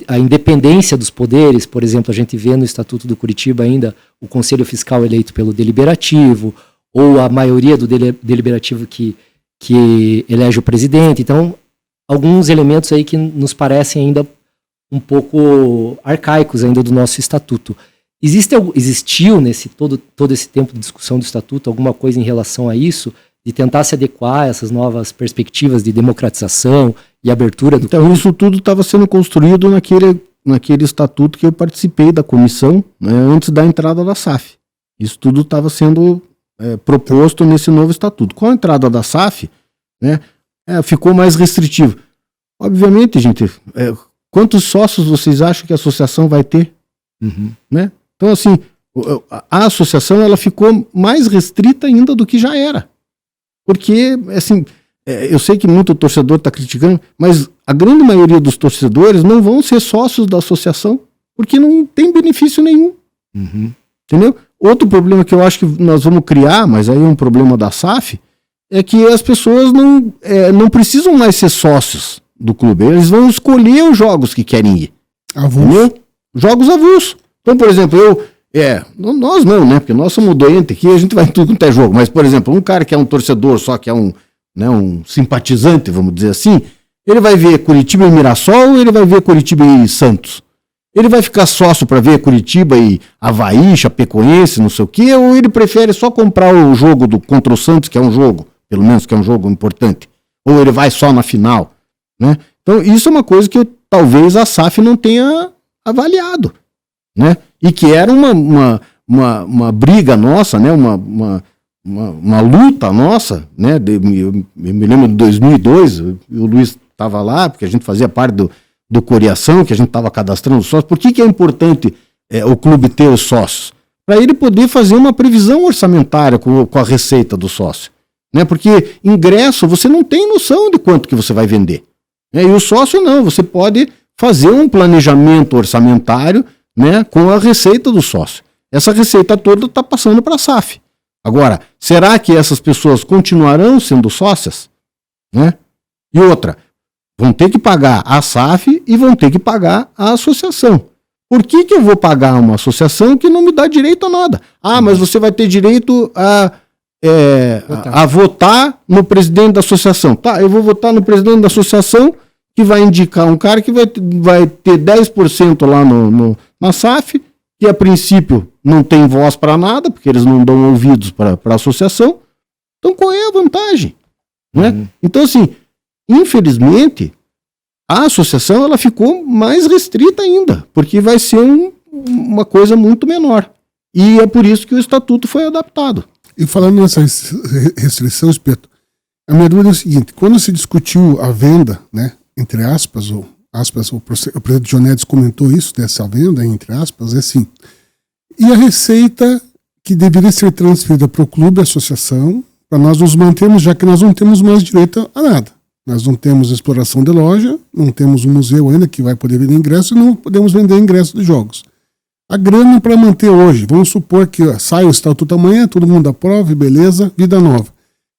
a independência dos poderes. Por exemplo, a gente vê no Estatuto do Curitiba ainda o Conselho Fiscal eleito pelo Deliberativo, ou a maioria do Deliberativo que elege o presidente. Então, alguns elementos aí que nos parecem ainda um pouco arcaicos ainda do nosso Estatuto. Existiu nesse todo esse tempo de discussão do Estatuto alguma coisa em relação a isso, de tentar se adequar a essas novas perspectivas de democratização e abertura do Então, isso tudo estava sendo construído naquele estatuto que eu participei da comissão, né, antes da entrada da SAF. Isso tudo estava sendo proposto nesse novo estatuto. Com a entrada da SAF, né, ficou mais restritivo. Obviamente, gente, quantos sócios vocês acham que a associação vai ter? Uhum. Né? Então, assim, a associação ela ficou mais restrita ainda do que já era. Porque, assim, eu sei que muito torcedor está criticando, mas a grande maioria dos torcedores não vão ser sócios da associação, porque não tem benefício nenhum. Uhum. Entendeu? Outro problema que eu acho que nós vamos criar, mas aí é um problema da SAF, é que as pessoas não precisam mais ser sócios do clube. Eles vão escolher os jogos que querem ir. Avulso. Jogos avulsos. Então, por exemplo, nós não, né? Porque nós somos doentes aqui, a gente vai em tudo quanto é jogo. Mas, por exemplo, um cara que é um torcedor, só que é um simpatizante, vamos dizer assim, ele vai ver Curitiba e Mirassol, ou ele vai ver Curitiba e Santos? Ele vai ficar sócio para ver Curitiba e Avaí, Chapecoense, não sei o quê, ou ele prefere só comprar o jogo contra o Santos, que é um jogo, pelo menos que é um jogo importante, ou ele vai só na final, né? Então, isso é uma coisa que talvez a SAF não tenha avaliado, né? E que era uma briga nossa, né? Uma luta nossa, né? Eu me lembro de 2002, o Luiz estava lá, porque a gente fazia parte do Coriação, que a gente estava cadastrando os sócios. Por que é importante o clube ter os sócios? Para ele poder fazer uma previsão orçamentária com a receita do sócio, né? Porque ingresso, você não tem noção de quanto que você vai vender. E o sócio não, você pode fazer um planejamento orçamentário, né, com a receita do sócio. Essa receita toda está passando para a SAF. Agora, será que essas pessoas continuarão sendo sócias? Né? E outra, vão ter que pagar a SAF e vão ter que pagar a associação. Por que eu vou pagar uma associação que não me dá direito a nada? Ah, mas você vai ter direito a votar no presidente da associação. Tá, eu vou votar no presidente da associação que vai indicar um cara que vai ter 10% lá na SAF, que a princípio não tem voz para nada, porque eles não dão ouvidos para a associação. Então qual é a vantagem? Né? Então, assim, infelizmente, a associação ela ficou mais restrita ainda, porque vai ser uma coisa muito menor. E é por isso que o estatuto foi adaptado. E falando nessa restrição, Espeto, a minha dúvida é o seguinte: quando se discutiu a venda, né, entre aspas, o presidente Jonedes comentou isso, dessa venda, entre aspas, é assim, e a receita que deveria ser transferida para o clube, a associação, para nós nos mantermos, já que nós não temos mais direito a nada. Nós não temos exploração de loja, não temos um museu ainda que vai poder vender ingresso e não podemos vender ingresso de jogos. A grana para manter hoje, vamos supor que sai o estatuto amanhã, todo mundo aprova, beleza, vida nova.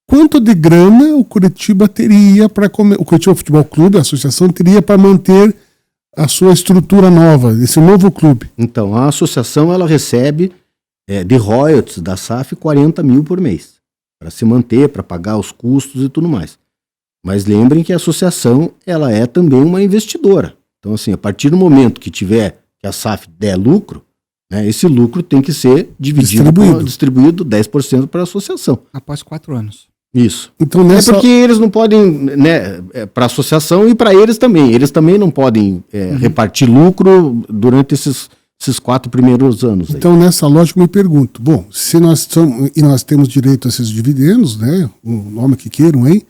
Quanto de grana o Curitiba teria o Curitiba Futebol Clube, a associação, teria para manter a sua estrutura nova, esse novo clube? Então, a associação ela recebe de royalties da SAF 40 mil por mês, para se manter, para pagar os custos e tudo mais. Mas lembrem que a associação ela é também uma investidora. Então, assim, a partir do momento que a SAF der lucro, né, esse lucro tem que ser distribuído 10% para a associação. Após 4 anos. Isso. Então, porque eles não podem, né, para a associação e para eles também. Eles também não podem repartir lucro durante esses 4 primeiros anos. Então, nessa lógica, eu me pergunto, bom, se nós temos direito a esses dividendos, né, o nome que queiram aí,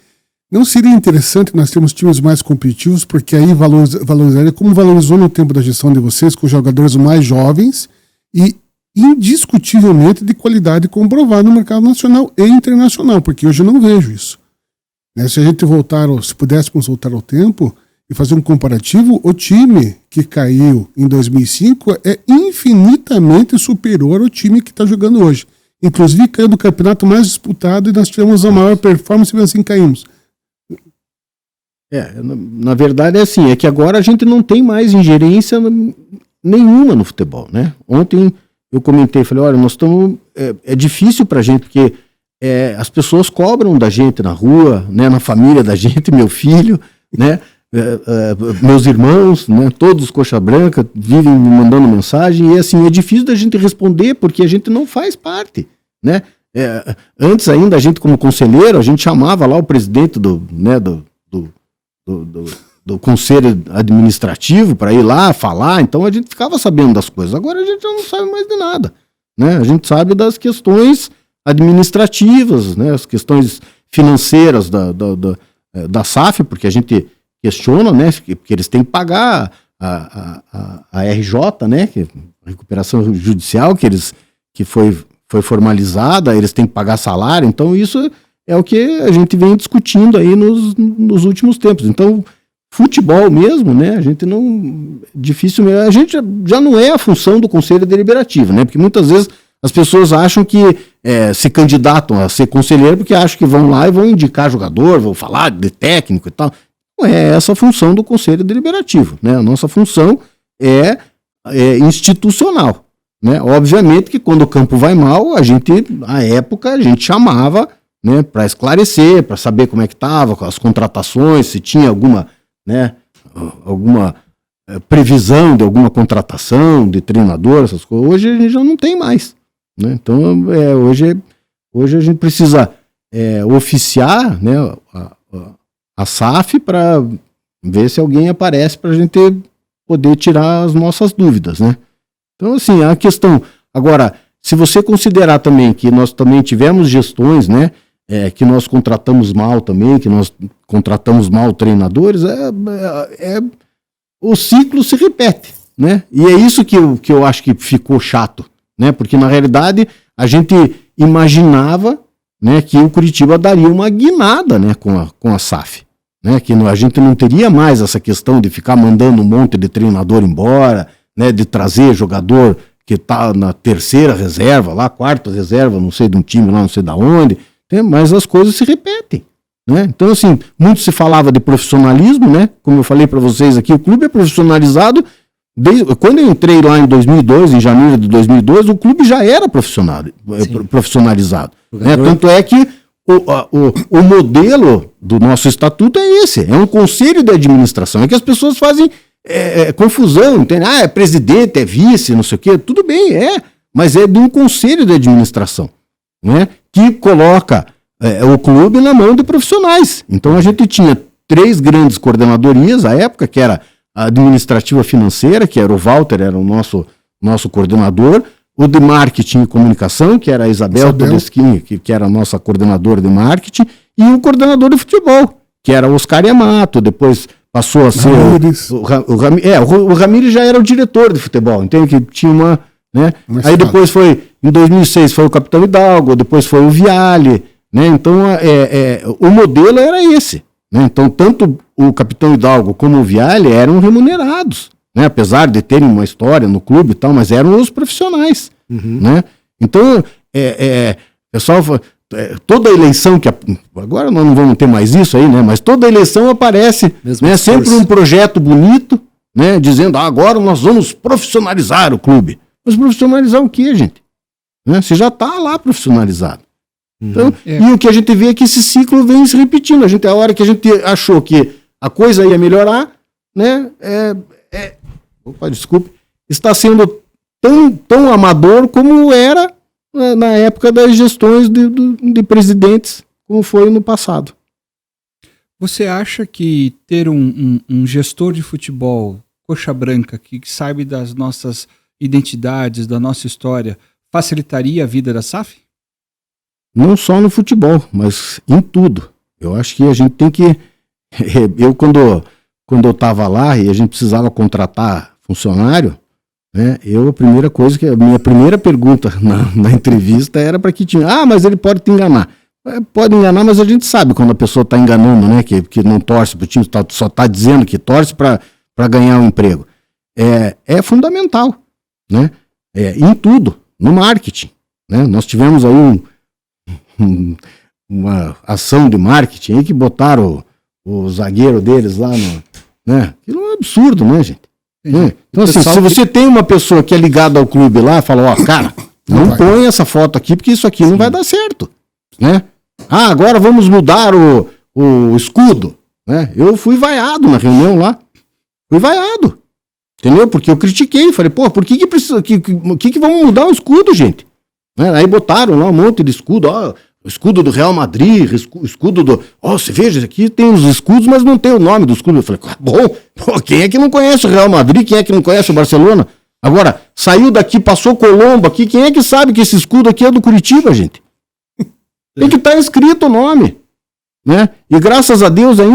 não seria interessante nós termos times mais competitivos, porque aí valorizaria, como valorizou no tempo da gestão de vocês, com jogadores mais jovens e indiscutivelmente de qualidade comprovada no mercado nacional e internacional, porque hoje eu não vejo isso. Né? Se pudéssemos voltar ao tempo e fazer um comparativo, o time que caiu em 2005 é infinitamente superior ao time que está jogando hoje. Inclusive caiu do campeonato mais disputado e nós tivemos a maior performance e assim caímos. Na verdade é assim, é que agora a gente não tem mais ingerência nenhuma no futebol, né? Ontem eu comentei, falei, olha, nós estamos, é difícil pra gente, porque as pessoas cobram da gente na rua, né, na família da gente, meu filho, né, meus irmãos, né, todos os coxa branca vivem me mandando mensagem, e assim, é difícil da gente responder, porque a gente não faz parte, né? Antes ainda, a gente como conselheiro, a gente chamava lá o presidente do conselho administrativo para ir lá falar, então a gente ficava sabendo das coisas. Agora a gente já não sabe mais de nada, né? A gente sabe das questões administrativas, né? As questões financeiras da SAF, porque a gente questiona, né? Porque eles têm que pagar a RJ, né? Que a recuperação judicial que foi formalizada, eles têm que pagar salário, então isso é o que a gente vem discutindo aí nos últimos tempos. Então, futebol mesmo, né, a gente não, difícil mesmo, a gente já não é a função do Conselho Deliberativo, né, porque muitas vezes as pessoas acham que se candidatam a ser conselheiro porque acham que vão lá e vão indicar jogador, vão falar de técnico e tal. Não é essa a função do Conselho Deliberativo, né, a nossa função é institucional, né, obviamente que quando o campo vai mal, à época, a gente chamava, né, para esclarecer, para saber como é que estava, com as contratações, se tinha alguma previsão de alguma contratação de treinador, essas coisas. Hoje a gente já não tem mais, né? Então hoje a gente precisa oficiar, né, a SAF para ver se alguém aparece para a gente poder tirar as nossas dúvidas, né? Então assim, a questão agora, se você considerar também que nós também tivemos gestões, né, que nós contratamos mal também, que nós contratamos mal treinadores, o ciclo se repete, né? E é isso que eu acho que ficou chato, né? Porque na realidade a gente imaginava, né, que o Curitiba daria uma guinada, né, com a SAF, né? Que a gente não teria mais essa questão de ficar mandando um monte de treinador embora, né? De trazer jogador que está na terceira reserva, lá, quarta reserva, não sei de um time lá, não sei de onde. Mas as coisas se repetem, né? Então, assim, muito se falava de profissionalismo, né? Como eu falei para vocês aqui, o clube é profissionalizado quando eu entrei lá em 2002, em janeiro de 2002, o clube já era profissionalizado. Né? Tanto é que o modelo do nosso estatuto é esse, é um conselho de administração, é que as pessoas fazem confusão, entende? É presidente, é vice, não sei o quê, tudo bem, mas é de um conselho de administração, né? Que coloca o clube na mão de profissionais. Então a gente tinha 3 grandes coordenadorias à época, que era a administrativa financeira, que era o Walter, era o nosso coordenador, o de marketing e comunicação, que era a Isabel Todeschini, que era a nossa coordenadora de marketing, e o coordenador de futebol, que era o Oscar Yamato, depois passou a ser o Ramires já era o diretor de futebol, entende? Que tinha uma, né? Aí depois em 2006 foi o Capitão Hidalgo, depois foi o Viale, né? Então o modelo era esse, né? Então tanto o Capitão Hidalgo como o Viale eram remunerados, né? Apesar de terem uma história no clube e tal, mas eram os profissionais, né? Então pessoal, toda eleição agora nós não vamos ter mais isso aí, né? Mas toda eleição aparece, né? Sempre um projeto bonito, né? Dizendo, agora nós vamos profissionalizar o clube. Mas profissionalizar o quê, gente? Né? Você já está lá profissionalizado. Então, e o que a gente vê é que esse ciclo vem se repetindo. A hora que a gente achou que a coisa ia melhorar, né? Desculpe, está sendo tão amador como era na época das gestões de presidentes, como foi no passado. Você acha que ter um gestor de futebol coxa branca, que saiba das nossas identidades, da nossa história, facilitaria a vida da SAF? Não só no futebol, mas em tudo. Eu acho que a gente tem que... quando eu estava lá e a gente precisava contratar funcionário, né, a minha primeira pergunta na entrevista era para que tinha... mas ele pode te enganar. Pode enganar, mas a gente sabe quando a pessoa está enganando, né, que não torce para o time, só está dizendo que torce para ganhar um emprego. É fundamental, né? Em tudo, no marketing, né? Nós tivemos aí uma ação de marketing aí que botaram o zagueiro deles lá né? Aquilo é um absurdo, né, gente? Então, assim, se você tem uma pessoa que é ligada ao clube lá, fala, cara, não põe essa foto aqui, porque isso aqui não vai dar certo, né? Agora vamos mudar o escudo, né? Eu fui vaiado na reunião lá, entendeu? Porque eu critiquei, falei, por que precisa, que vamos mudar o escudo, gente? Né? Aí botaram lá um monte de escudo, o escudo do Real Madrid, escudo do... você veja, aqui tem os escudos, mas não tem o nome do escudo. Eu falei, quem é que não conhece o Real Madrid? Quem é que não conhece o Barcelona? Agora, saiu daqui, passou Colombo aqui, quem é que sabe que esse escudo aqui é do Curitiba, gente? Tem que estar escrito o nome, né? E graças a Deus eu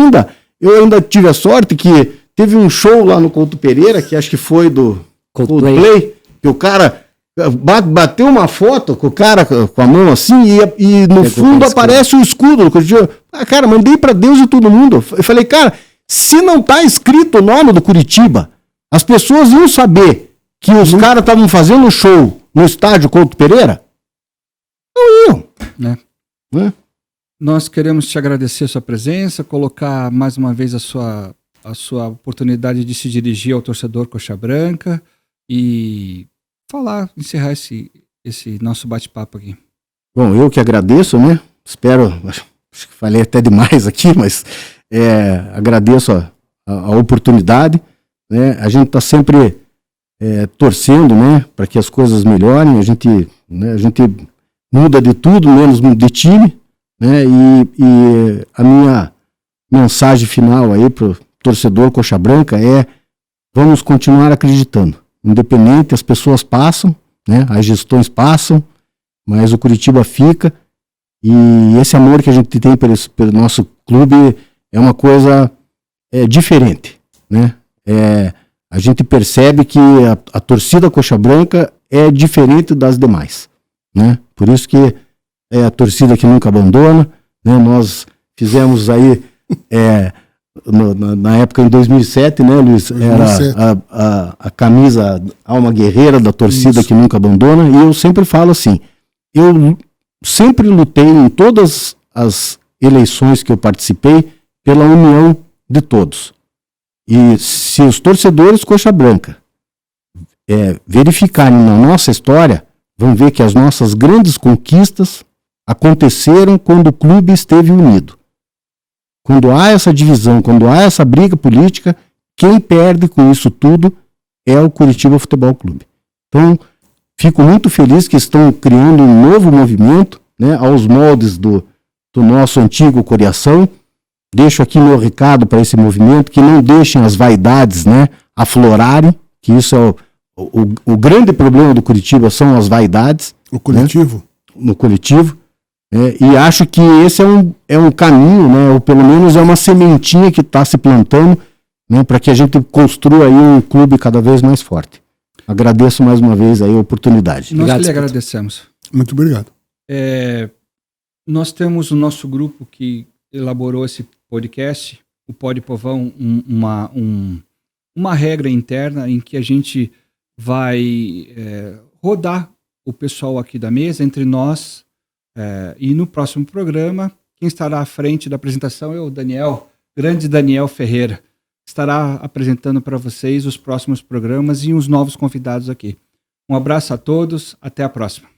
ainda tive a sorte que teve um show lá no Couto Pereira, que acho que foi do Coldplay, que o cara... bateu uma foto com o cara com a mão assim e no fundo aparece o escudo do Curitiba. Cara, mandei pra Deus e todo mundo. Eu falei, cara, se não tá escrito o nome do Curitiba, as pessoas iam saber que os caras estavam fazendo um show no estádio Couto Pereira? Não iam. Né? Nós queremos te agradecer a sua presença, colocar mais uma vez a sua oportunidade de se dirigir ao torcedor coxa branca e encerrar esse nosso bate-papo aqui. Bom, eu que agradeço, né? Acho que falei até demais aqui, mas agradeço a oportunidade, né? A gente está sempre torcendo, né, para que as coisas melhorem, a gente muda de tudo, menos de time, né? E a minha mensagem final aí pro torcedor coxa branca vamos continuar acreditando. Independente, as pessoas passam, né? As gestões passam, mas o Curitiba fica, e esse amor que a gente tem pelo nosso clube é uma coisa diferente, né? A gente percebe que a torcida coxa branca é diferente das demais, né? Por isso que é a torcida que nunca abandona, né? Nós fizemos aí... na época, em 2007, né, Luiz? 2007. Era a camisa Alma Guerreira da torcida que nunca abandona, e eu sempre falo assim, eu sempre lutei em todas as eleições que eu participei pela união de todos. E se os torcedores coxa branca verificarem na nossa história, vão ver que as nossas grandes conquistas aconteceram quando o clube esteve unido. Quando há essa divisão, quando há essa briga política, quem perde com isso tudo é o Curitiba Futebol Clube. Então, fico muito feliz que estão criando um novo movimento, né, aos moldes do nosso antigo Coriação. Deixo aqui meu recado para esse movimento, que não deixem as vaidades, né, aflorarem, que isso é o grande problema do Curitiba, são as vaidades. O coletivo? Né, no coletivo. E acho que esse é um caminho, né, ou pelo menos é uma sementinha que está se plantando, né, para que a gente construa aí um clube cada vez mais forte. Agradeço mais uma vez aí a oportunidade. Nós obrigado, lhe agradecemos. Muito obrigado. Nós temos o nosso grupo que elaborou esse podcast, o Pode Povão, uma regra interna em que a gente vai rodar o pessoal aqui da mesa, entre nós, e no próximo programa, quem estará à frente da apresentação é o Daniel, grande Daniel Ferreira, estará apresentando para vocês os próximos programas e os novos convidados aqui. Um abraço a todos, até a próxima.